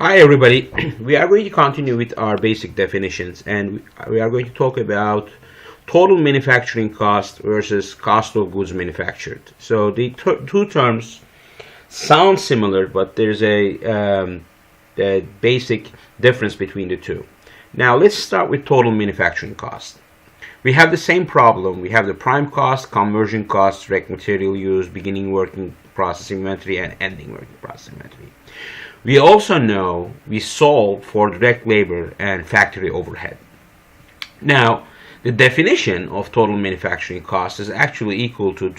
Hi everybody, we are going to continue with our basic definitions and we are going to talk about total manufacturing cost versus cost of goods manufactured. So the two terms sound similar, but there's a basic difference between the two. Now let's start with total manufacturing cost. We have the same problem. We have the prime cost, conversion cost, direct material use, beginning working process inventory, and ending working process inventory. We also know we solve for direct labor and factory overhead. Now, the definition of total manufacturing cost is actually equal to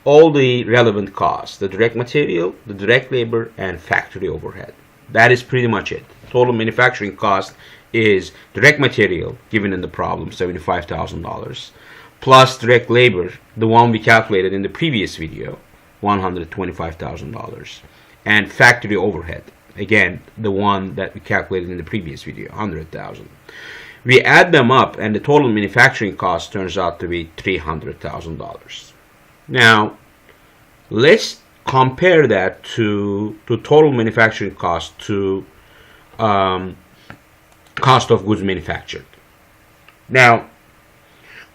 all the relevant costs, the direct material, the direct labor, and factory overhead. That is pretty much it. Total manufacturing cost is direct material, given in the problem, $75,000, plus direct labor, the one we calculated in the previous video, $125,000, and factory overhead. Again, the one that we calculated in the previous video, $100,000. We add them up and the total manufacturing cost turns out to be $300,000. Now, let's compare that to total manufacturing cost to cost of goods manufactured. Now,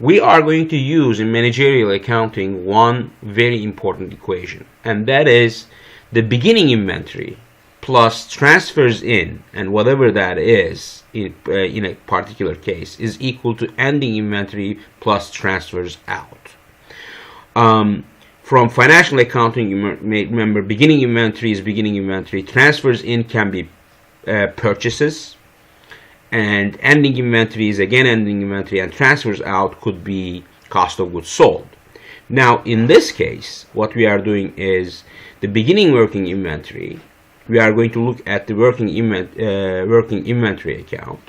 we are going to use in managerial accounting one very important equation, and that is the beginning inventory plus transfers in, and whatever that is in a particular case, is equal to ending inventory plus transfers out. From financial accounting, you may remember beginning inventory is beginning inventory, transfers in can be purchases, and ending inventory is again ending inventory, and transfers out could be cost of goods sold. Now, in this case, what we are doing is the beginning working inventory. We are going to look at the working inventory account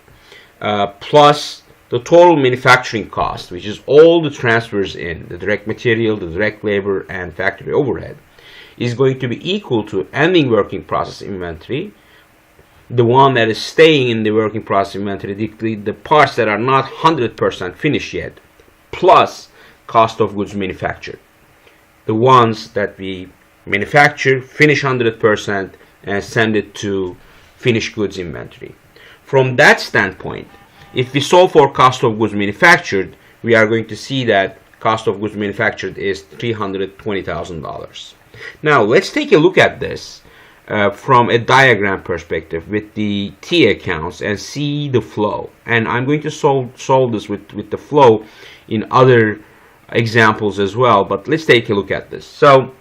plus the total manufacturing cost, which is all the transfers in, the direct material, the direct labor, and factory overhead, is going to be equal to ending working process inventory, the one that is staying in the working process inventory, the parts that are not 100% finished yet, plus cost of goods manufactured, the ones that we manufacture, finish 100%, and send it to finished goods inventory. From that standpoint, if we solve for cost of goods manufactured, we are going to see that cost of goods manufactured is $320,000. Now, let's take a look at this from a diagram perspective with the T accounts and see the flow. And I'm going to solve this with the flow in other examples as well, but let's take a look at this. So,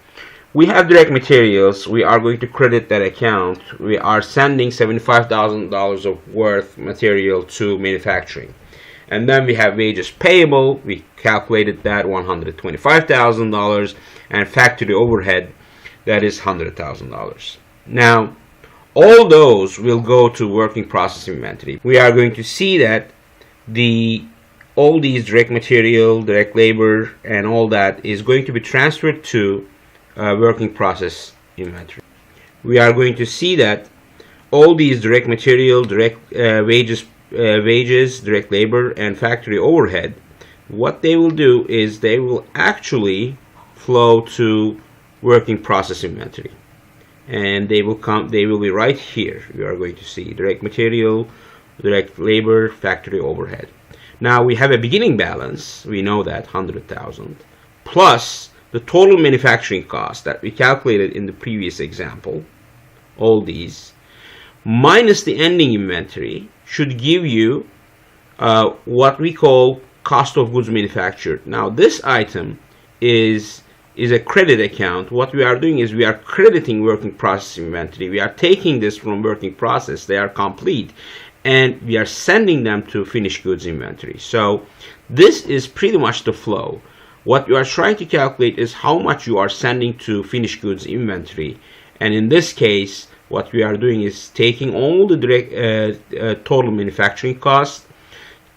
we have direct materials. We are going to credit that account. We are sending $75,000 of worth material to manufacturing. And then we have wages payable. We calculated that $125,000, and factory overhead, that is $100,000. Now, all those will go to working process inventory. We are going to see that all these direct material, direct labor, and all that is going to be transferred to working process inventory. We are going to see that all these direct material, direct wages, direct labor, and factory overhead, what they will do is they will actually flow to working process inventory, and they will be right here. We are going to see direct material, direct labor, factory overhead. Now we have a beginning balance. We know that 100,000 plus the total manufacturing cost that we calculated in the previous example, all these, minus the ending inventory, should give you what we call cost of goods manufactured. Now, this item is a credit account. What we are doing is we are crediting working process inventory. We are taking this from working process, they are complete, and we are sending them to finished goods inventory. So this is pretty much the flow. What you are trying to calculate is how much you are sending to finished goods inventory. And in this case, what we are doing is taking all the direct total manufacturing costs,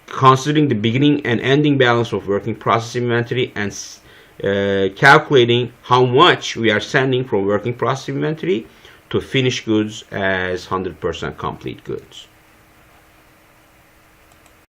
considering the beginning and ending balance of working process inventory, and calculating how much we are sending from working process inventory to finished goods as 100% complete goods.